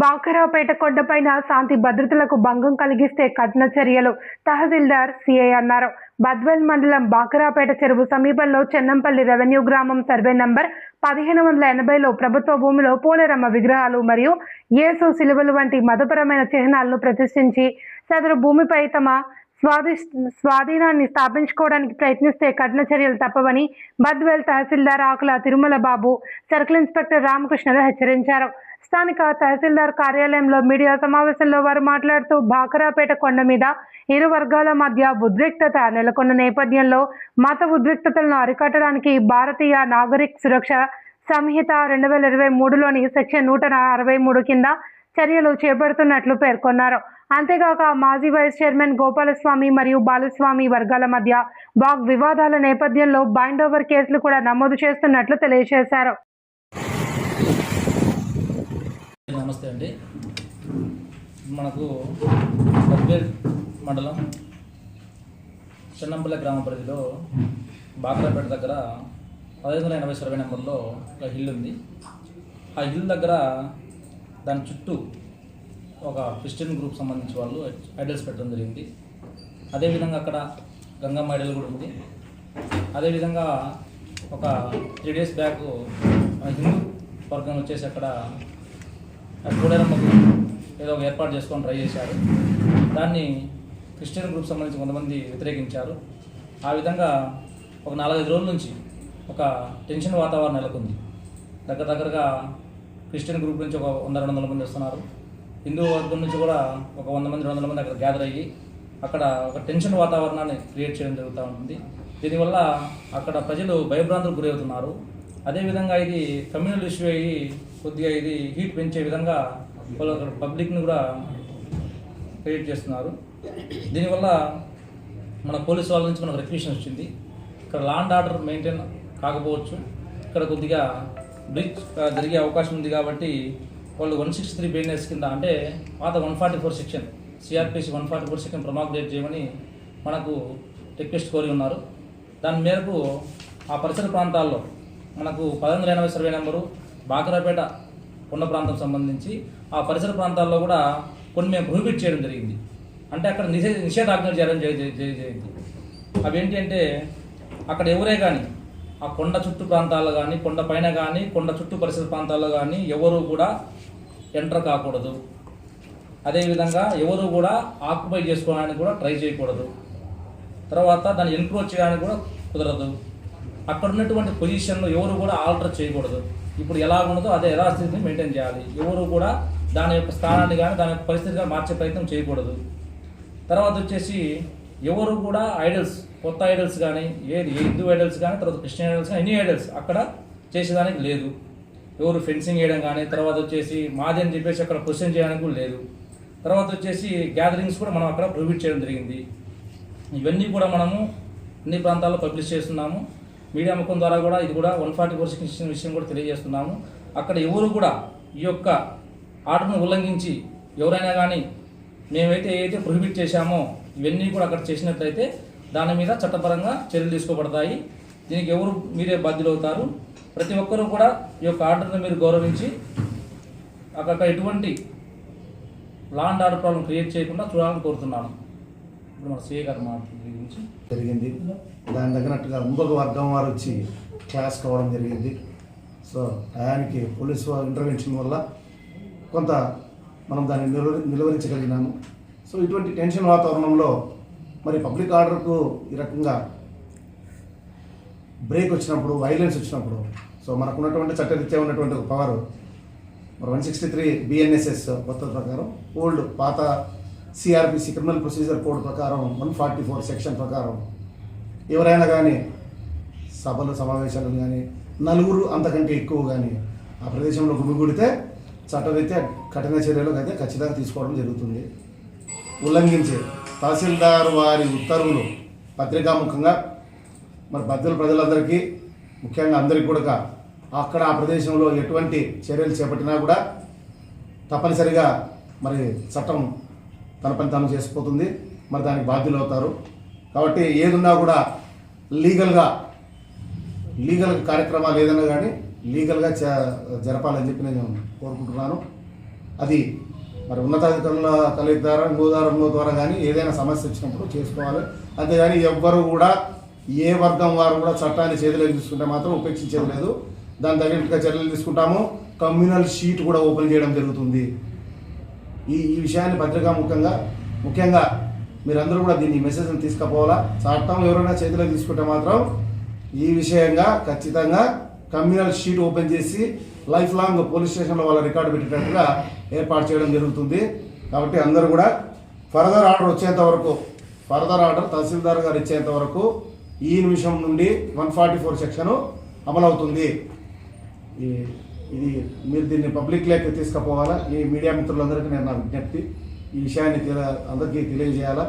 బాకరాపేట కొండపైన శాంతి భద్రతలకు భంగం కలిగిస్తే కఠిన చర్యలు తహసీల్దార్ సిఐ అన్నారు. బద్వేల్ మండలం బాకరాపేట చెరువు సమీపంలో చెన్నంపల్లి రెవెన్యూ గ్రామం సర్వే నంబర్ 1580లో ప్రభుత్వ భూమిలో పోలేరమ్మ విగ్రహాలు మరియు యేసు శిలువలు వంటి మతపరమైన చిహ్నాలను ప్రతిష్ఠించి సదరు భూమిపై తమ స్వాధీనాన్ని స్థాపించుకోవడానికి ప్రయత్నిస్తే కఠిన చర్యలు తప్పవని బద్వేల్ తహసీల్దార్ ఆకుల తిరుమల బాబు, సర్కిల్ ఇన్స్పెక్టర్ రామకృష్ణలు హెచ్చరించారు. స్థానిక తహసీల్దార్ కార్యాలయంలో మీడియా సమావేశంలో వారు మాట్లాడుతూ బాకరాపేట కొండ మీద ఇరు వర్గాల మధ్య ఉద్రిక్తత నెలకొన్న నేపథ్యంలో మత ఉద్రిక్తతలను అరికట్టడానికి భారతీయ నాగరిక సురక్ష సంహిత 2023లోని సెక్షన్ 163 కింద చర్యలు చేపడుతున్నట్లు పేర్కొన్నారు. అంతేగాక మాజీ వైస్ చైర్మన్ గోపాలస్వామి మరియు బాలస్వామి వర్గాల మధ్య వాగ్ వివాదాల నేపథ్యంలో బైండ్ ఓవర్ కేసులు కూడా నమోదు చేస్తున్నట్లు తెలియజేశారు. నమస్తే అండి. మనకు బద్వేల్ మండలం చెన్నంపల్లి గ్రామ పరిధిలో బాకరాపేట దగ్గర 1580 సర్వే నెంబర్లో ఒక హిల్ ఉంది. ఆ హిల్ దగ్గర దాని చుట్టూ ఒక క్రిస్టియన్ గ్రూప్ సంబంధించి వాళ్ళు ఐడల్స్ పెట్టడం జరిగింది. అదేవిధంగా అక్కడ గంగమ్మ ఐడల్ కూడా ఉంది. అదేవిధంగా ఒక 3 days బ్యాక్ హిందూ వర్గం వచ్చేసి అక్కడ పోలేరమ్మకు ఏదో ఒక ఏర్పాటు చేసుకొని ట్రై చేశారు. దాన్ని క్రిస్టియన్ గ్రూప్ సంబంధించి కొంతమంది వ్యతిరేకించారు. ఆ విధంగా ఒక 4-5 రోజుల నుంచి ఒక టెన్షన్ వాతావరణం నెలకొంది. దగ్గరగా క్రిస్టియన్ గ్రూప్ నుంచి ఒక 100-200 మంది వస్తున్నారు. హిందూ వర్గం నుంచి కూడా ఒక 100 మంది 200 మంది అక్కడ గ్యాదర్ అయ్యి అక్కడ ఒక టెన్షన్ వాతావరణాన్ని క్రియేట్ చేయడం జరుగుతూ ఉంటుంది. దీనివల్ల అక్కడ ప్రజలు భయభ్రాంతులకు గురవుతున్నారు. అదేవిధంగా ఇది కమ్యూనల్ ఇష్యూ అయ్యి కొద్దిగా ఇది హీట్ పెంచే విధంగా వాళ్ళు అక్కడ పబ్లిక్ని కూడా క్రియేట్ చేస్తున్నారు. దీనివల్ల మన పోలీసు వాళ్ళ నుంచి మనకు రిక్వెషన్ వచ్చింది. ఇక్కడ లా అండ్ ఆర్డర్ మెయింటైన్ కాకపోవచ్చు, ఇక్కడ కొద్దిగా బ్రీచ్ జరిగే అవకాశం ఉంది. కాబట్టి వాళ్ళు 163 BNS కింద అంటే పాత 144 సెక్షన్ సిఆర్పిసి 144 సెక్షన్ ప్రొమాగ్రేట్ చేయమని మనకు రిక్వెస్ట్ కోరి ఉన్నారు. దాని మేరకు ఆ పరిసర ప్రాంతాల్లో మనకు 1580 సర్వే నెంబరు బాకరాపేట కొండ ప్రాంతం సంబంధించి ఆ పరిసర ప్రాంతాల్లో కూడా కొన్ని మేము ప్రొహిబిట్ చేయడం జరిగింది. అంటే అక్కడ నిషేధాజ్ఞలు చేయడం జరిగింది. అవేంటి అంటే అక్కడ ఎవరే కానీ ఆ కొండ చుట్టూ ప్రాంతాల్లో కానీ, కొండ పైన కానీ, కొండ చుట్టూ పరిసర ప్రాంతాల్లో కానీ ఎవరు కూడా ఎంటర్ కాకూడదు. అదేవిధంగా ఎవరు కూడా ఆక్యుపై చేసుకోవడానికి కూడా ట్రై చేయకూడదు. తర్వాత దాన్ని ఎన్క్రోచ్ చేయడానికి కూడా కుదరదు. అక్కడ ఉన్నటువంటి పొజిషన్లో ఎవరు కూడా ఆల్టర్ చేయకూడదు. ఇప్పుడు ఎలా ఉన్నదో అదే యథాస్థితిని మెయింటైన్ చేయాలి. ఎవరు కూడా దాని యొక్క స్థానాన్ని కానీ దాని యొక్క పరిస్థితి కానీ మార్చే ప్రయత్నం చేయకూడదు. తర్వాత వచ్చేసి ఎవరు కూడా ఐడల్స్, కొత్త ఐడల్స్ కానీ, ఏది హిందూ ఐడల్స్ కానీ, తర్వాత క్రిస్టియన్ ఐడల్స్ కానీ, ఎనీ ఐడల్స్ అక్కడ చేసేదానికి లేదు. ఎవరు ఫెన్సింగ్ వేయడం కానీ, తర్వాత వచ్చేసి మాది అని చెప్పేసి అక్కడ క్వశ్చన్ చేయడానికి కూడా లేదు. తర్వాత వచ్చేసి గ్యాదరింగ్స్ కూడా మనం అక్కడ ప్రొహిబిట్ చేయడం జరిగింది. ఇవన్నీ కూడా మనము అన్ని ప్రాంతాల్లో పబ్లిష్ చేస్తున్నాము. మీడియా ముఖం ద్వారా కూడా ఇది కూడా 144 సెక్షన్ విషయం కూడా తెలియజేస్తున్నాము. అక్కడ ఎవరు కూడా ఈ యొక్క ఆర్డర్ను ఉల్లంఘించి ఎవరైనా కానీ మేమైతే ఏదైతే ప్రొహిబిట్ చేశామో ఇవన్నీ కూడా అక్కడ చేసినట్లయితే దాని మీద చట్టపరంగా చర్యలు తీసుకోబడతాయి. దీనికి ఎవరు మీరే బాధ్యులు అవుతారు. ప్రతి ఒక్కరూ కూడా ఈ యొక్క ఆర్డర్ని మీరు గౌరవించి అక్కడ ఎటువంటి law and order problem create చేయకుండా చూడాలని కోరుతున్నాను. ఇప్పుడు మన సిఏ గారు గురించి జరిగింది. దాని తగినట్టుగా ఇంకొక వర్గం వారు వచ్చి క్లాస్ కావడం జరిగింది. సో టయానికి పోలీసు ఇంటర్వెన్షన్ వల్ల కొంత మనం దాన్ని నిలువరించగలిగినాము. సో ఇటువంటి టెన్షన్ వాతావరణంలో మరి పబ్లిక్ ఆర్డర్కు ఈ రకంగా బ్రేక్ వచ్చినప్పుడు, వైలెన్స్ వచ్చినప్పుడు, సో మనకున్నటువంటి చట్టరీత్యా ఉన్నటువంటి ఒక పవర్ మరి 163 BNSS కొత్త ప్రకారం, ఓల్డ్ పాత సిఆర్పిసి క్రిమినల్ ప్రొసీజర్ కోడ్ ప్రకారం 144 సెక్షన్ ప్రకారం ఎవరైనా కానీ సభలు సమావేశాలు కానీ 4 అంతకంటే ఎక్కువ కానీ ఆ ప్రదేశంలో గుమిగూడితే చట్టరీత్యా కఠిన చర్యలు అయితే ఖచ్చితంగా తీసుకోవడం జరుగుతుంది. ఉల్లంఘించే తహసీల్దార్ వారి ఉత్తర్వులు పత్రికాముఖంగా మరి బద్వేల్ ప్రజలందరికీ, ముఖ్యంగా అందరికీ కూడా అక్కడ ఆ ప్రదేశంలో ఎటువంటి చర్యలు చేపట్టినా కూడా తప్పనిసరిగా మరి చట్టం తన పని తాను చేసిపోతుంది. మరి దానికి బాధ్యులు అవుతారు. కాబట్టి ఏదున్నా కూడా లీగల్గా కార్యక్రమాలు ఏదైనా కానీ లీగల్గా జరపాలని చెప్పి నేను కోరుకుంటున్నాను. అది మరి ఉన్నతాధికారుల కలయిక ద్వారా ఇంకో ద్వారా కానీ ఏదైనా సమస్య వచ్చినప్పుడు చేసుకోవాలి. అంతేగాని ఎవ్వరు కూడా ఏ వర్గం వారు కూడా చట్టాన్ని చేతిలోకి తీసుకుంటే మాత్రం ఉపేక్షించేది లేదు. దాని తగినట్టుగా చర్యలు తీసుకుంటాము. కమ్యూనల్ షీట్ కూడా ఓపెన్ చేయడం జరుగుతుంది. ఈ విషయాన్ని పత్రికా ముఖ్యంగా మీరందరూ కూడా దీన్ని మెసేజ్ని తీసుకుపోవాలా. చట్టం ఎవరైనా చేతిలోకి తీసుకుంటే మాత్రం ఈ విషయంగా ఖచ్చితంగా కమ్యూనల్ షీట్ ఓపెన్ చేసి లైఫ్ లాంగ్ పోలీస్ స్టేషన్లో వాళ్ళ రికార్డు పెట్టేటట్టుగా ఏర్పాటు చేయడం జరుగుతుంది. కాబట్టి అందరూ కూడా ఫర్దర్ ఆర్డర్ తహసీల్దార్ గారు ఇచ్చేంత వరకు ఈ నిమిషం నుండి 144 సెక్షన్ అమలవుతుంది. ఇది మీరు దీన్ని పబ్లిక్ లేక తీసుకుపోవాలా. ఈ మీడియా మిత్రులందరికీ నేను నా విజ్ఞప్తి, ఈ విషయాన్ని అందరికీ తెలియజేయాలా.